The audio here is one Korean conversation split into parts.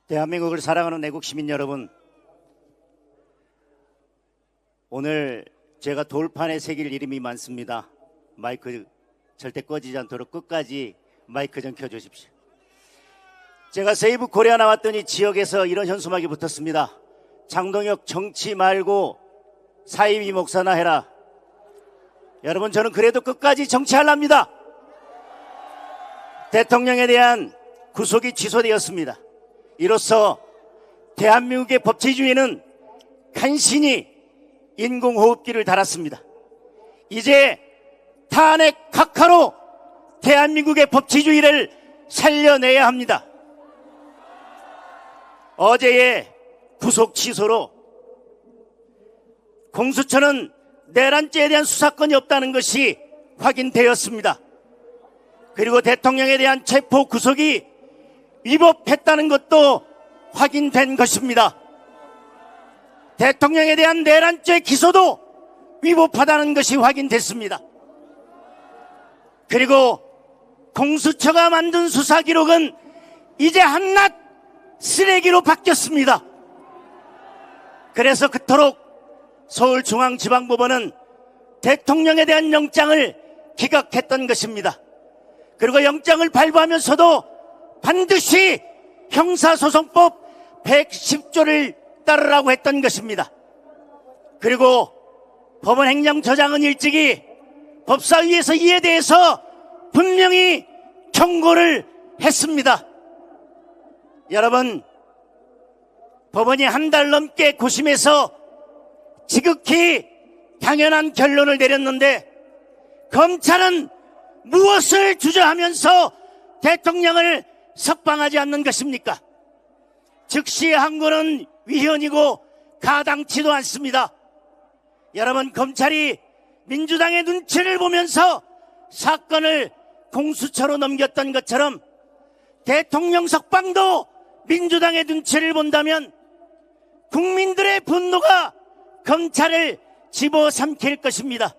대한민국을 사랑하는 애국 시민 여러분, 오늘 제가 돌판에 새길 이름이 많습니다. 마이크 절대 꺼지지 않도록 끝까지 마이크 좀 켜주십시오. 제가 세이브 코리아 나왔더니 지역에서 이런 현수막이 붙었습니다. 장동혁 정치 말고 사이비 목사나 해라. 여러분, 저는 그래도 끝까지 정치하랍니다. 대통령에 대한 구속이 취소되었습니다. 이로써 대한민국의 법치주의는 간신히 인공호흡기를 달았습니다. 이제 탄핵 각하로 대한민국의 법치주의를 살려내야 합니다. 어제의 구속 취소로 공수처는 내란죄에 대한 수사권이 없다는 것이 확인되었습니다. 그리고 대통령에 대한 체포 구속이 위법했다는 것도 확인된 것입니다. 대통령에 대한 내란죄 기소도 위법하다는 것이 확인됐습니다. 그리고 공수처가 만든 수사 기록은 이제 한낱 쓰레기로 바뀌었습니다. 그래서 그토록 서울중앙지방법원은 대통령에 대한 영장을 기각했던 것입니다. 그리고 영장을 발부하면서도 반드시 형사소송법 110조를 따르라고 했던 것입니다. 그리고 법원 행정처장은 일찍이 법사위에서 이에 대해서 분명히 경고를 했습니다. 여러분, 법원이 한 달 넘게 고심해서 지극히 당연한 결론을 내렸는데 검찰은 무엇을 주저하면서 대통령을 석방하지 않는 것입니까? 즉시 항고는 위헌이고 가당치도 않습니다. 여러분, 검찰이 민주당의 눈치를 보면서 사건을 공수처로 넘겼던 것처럼 대통령 석방도 민주당의 눈치를 본다면 국민들의 분노가 검찰을 집어삼킬 것입니다.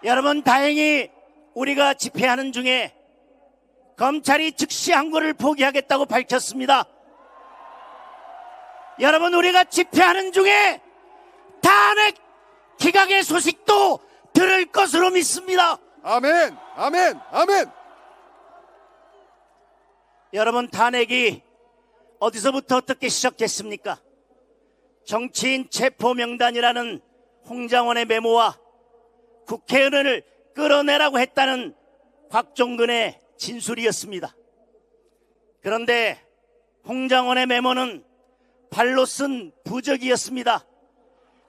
여러분, 다행히 우리가 집회하는 중에 검찰이 즉시 항고를 포기하겠다고 밝혔습니다. 여러분, 우리가 집회하는 중에 탄핵 기각의 소식도 들을 것으로 믿습니다. 아멘, 아멘, 아멘. 여러분, 탄핵이 어디서부터 어떻게 시작됐습니까? 정치인 체포 명단이라는 홍장원의 메모와 국회의원을 끌어내라고 했다는 곽종근의 진술이었습니다. 그런데 홍장원의 메모는 발로 쓴 부적이었습니다.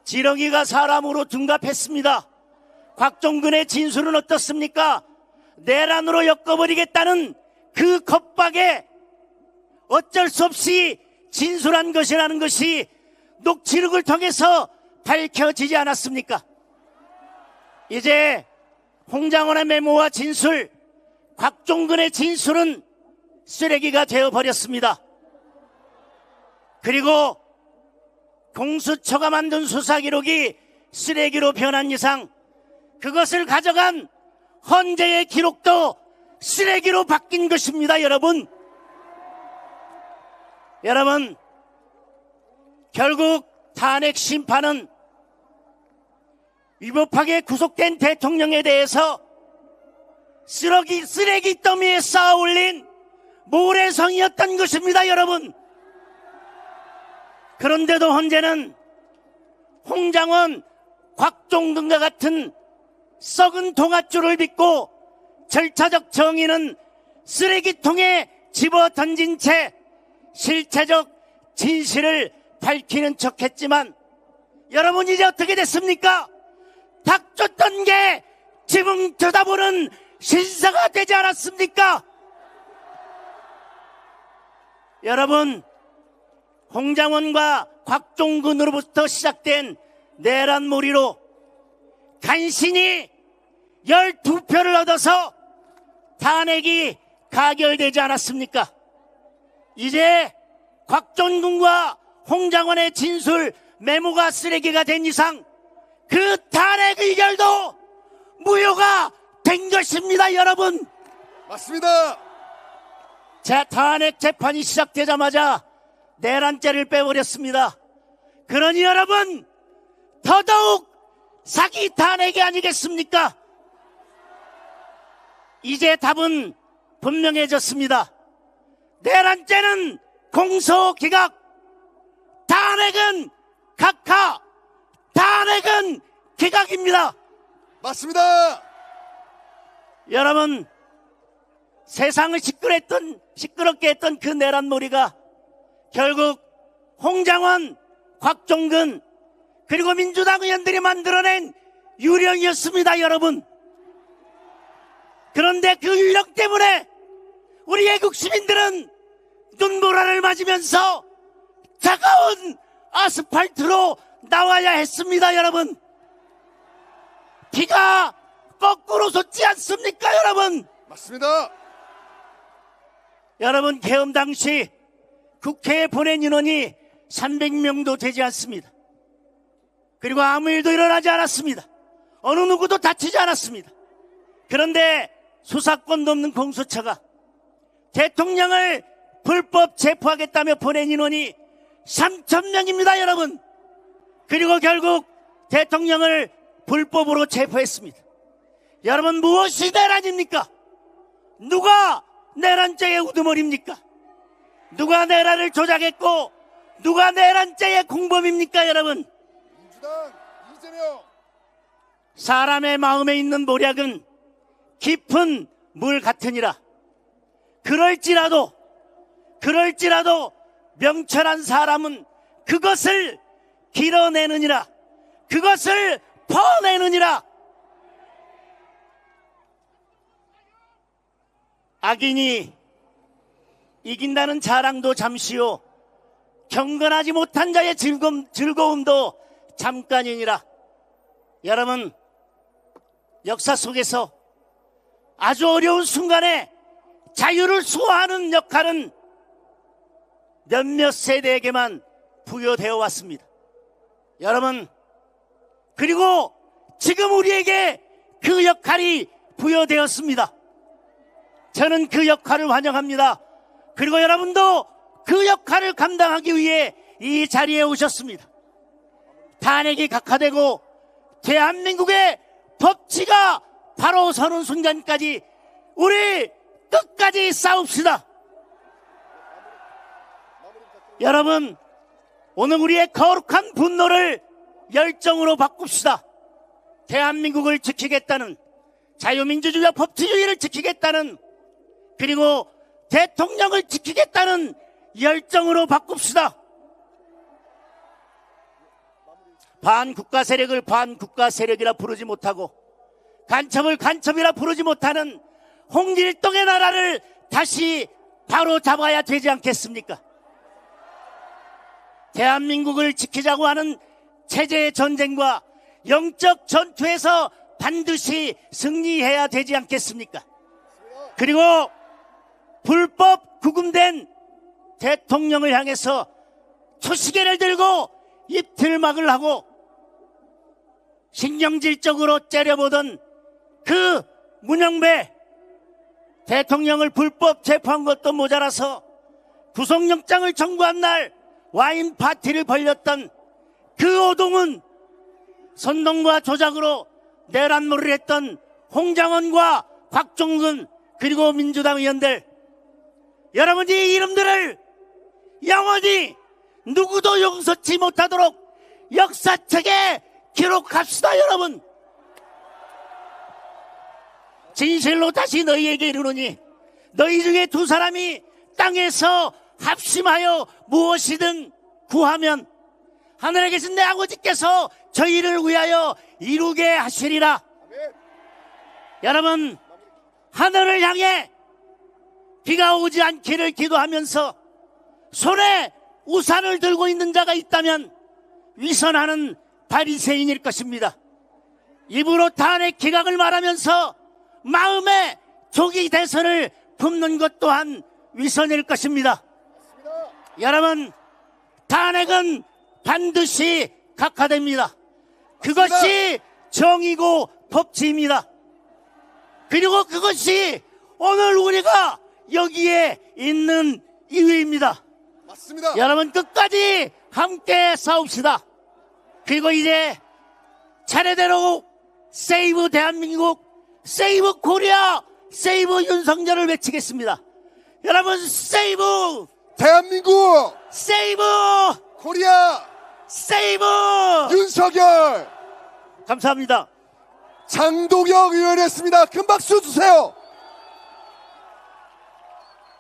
지렁이가 사람으로 둔갑했습니다. 곽종근의 진술은 어떻습니까? 내란으로 엮어버리겠다는 그 겁박에 어쩔 수 없이 진술한 것이라는 것이 녹취록을 통해서 밝혀지지 않았습니까? 이제 홍장원의 메모와 진술, 곽종근의 진술은 쓰레기가 되어버렸습니다. 그리고 공수처가 만든 수사기록이 쓰레기로 변한 이상 그것을 가져간 헌재의 기록도 쓰레기로 바뀐 것입니다. 여러분, 결국 탄핵 심판은 위법하게 구속된 대통령에 대해서 쓰레기 더미에 쌓아 올린 모래성이었던 것입니다. 여러분, 그런데도 헌재는 홍장원, 곽종근과 같은 썩은 동아줄을 믿고 절차적 정의는 쓰레기통에 집어 던진 채 실체적 진실을 밝히는 척했지만 여러분, 이제 어떻게 됐습니까? 닥쳤던 게 지붕 쳐다보는 신사가 되지 않았습니까? 여러분, 홍장원과 곽종근으로부터 시작된 내란몰이로 간신히 12표를 얻어서 탄핵이 가결되지 않았습니까? 이제 곽종근과 홍장원의 진술 메모가 쓰레기가 된 이상 그 탄핵 의결도 무효가 된 것입니다. 여러분, 맞습니다. 탄핵 재판이 시작되자마자 내란죄를 빼버렸습니다. 그러니 여러분, 더더욱 사기 탄핵이 아니겠습니까? 이제 답은 분명해졌습니다. 내란죄는 공소기각, 탄핵은 각하, 탄핵은 기각입니다. 맞습니다. 여러분, 세상을 시끄럽게 했던 그 내란몰이가 결국 홍장원, 곽종근 그리고 민주당 의원들이 만들어낸 유령이었습니다, 여러분. 그런데 그 유령 때문에 우리 애국 시민들은 눈보라를 맞으면서 차가운 아스팔트로 나와야 했습니다, 여러분. 피가 거꾸로 솟지 않습니까, 여러분? 맞습니다. 여러분, 계엄 당시 국회에 보낸 인원이 300명도 되지 않습니다. 그리고 아무 일도 일어나지 않았습니다. 어느 누구도 다치지 않았습니다. 그런데 수사권도 없는 공수처가 대통령을 불법 체포하겠다며 보낸 인원이 3,000명입니다, 여러분. 그리고 결국 대통령을 불법으로 체포했습니다. 여러분, 무엇이 내란입니까? 누가 내란죄의 우두머리입니까? 누가 내란을 조작했고 누가 내란죄의 공범입니까, 여러분? 민주당 이재명. 사람의 마음에 있는 모략은 깊은 물 같으니라. 그럴지라도 명철한 사람은 그것을 길어내느니라. 그것을 퍼내느니라. 악인이 이긴다는 자랑도 잠시요, 경건하지 못한 자의 즐거움도 잠깐이니라. 여러분, 역사 속에서 아주 어려운 순간에 자유를 수호하는 역할은 몇몇 세대에게만 부여되어 왔습니다. 여러분, 그리고 지금 우리에게 그 역할이 부여되었습니다. 저는 그 역할을 환영합니다. 그리고 여러분도 그 역할을 감당하기 위해 이 자리에 오셨습니다. 탄핵이 각하되고 대한민국의 법치가 바로 서는 순간까지 우리 끝까지 싸웁시다. 여러분, 오늘 우리의 거룩한 분노를 열정으로 바꿉시다. 대한민국을 지키겠다는, 자유민주주의와 법치주의를 지키겠다는, 그리고 대통령을 지키겠다는 열정으로 바꿉시다. 반국가 세력을 반국가 세력이라 부르지 못하고 간첩을 간첩이라 부르지 못하는 홍길동의 나라를 다시 바로 잡아야 되지 않겠습니까? 대한민국을 지키자고 하는 체제의 전쟁과 영적 전투에서 반드시 승리해야 되지 않겠습니까? 그리고 불법 구금된 대통령을 향해서 초시계를 들고 입틀막을 하고 신경질적으로 째려보던 그 문영배 대통령을 불법 체포한 것도 모자라서 구속영장을 청구한 날 와인 파티를 벌렸던 그 오동은 선동과 조작으로 내란몰이를 했던 홍장원과 곽종근 그리고 민주당 의원들, 여러분이 이 이름들을 영원히 누구도 용서치 못하도록 역사책에 기록합시다. 여러분, 진실로 다시 너희에게 이르노니 너희 중에 두 사람이 땅에서 합심하여 무엇이든 구하면 하늘에 계신 내 아버지께서 저희를 위하여 이루게 하시리라. 여러분, 하늘을 향해 비가 오지 않기를 기도하면서 손에 우산을 들고 있는 자가 있다면 위선하는 바리새인일 것입니다. 입으로 탄핵 기각을 말하면서 마음에 조기 대선을 품는 것 또한 위선일 것입니다. 여러분, 탄핵은 반드시 각하됩니다. 그것이 정의고 법치입니다. 그리고 그것이 오늘 우리가 여기에 있는 이유입니다. 맞습니다. 여러분 끝까지 함께 싸웁시다. 그리고 이제 차례대로 세이브 대한민국, 세이브 코리아, 세이브 윤석열을 외치겠습니다. 여러분 세이브, 대한민국 세이브, 코리아 세이브. 윤석열 감사합니다. 장동혁 의원이었습니다. 큰 박수 주세요.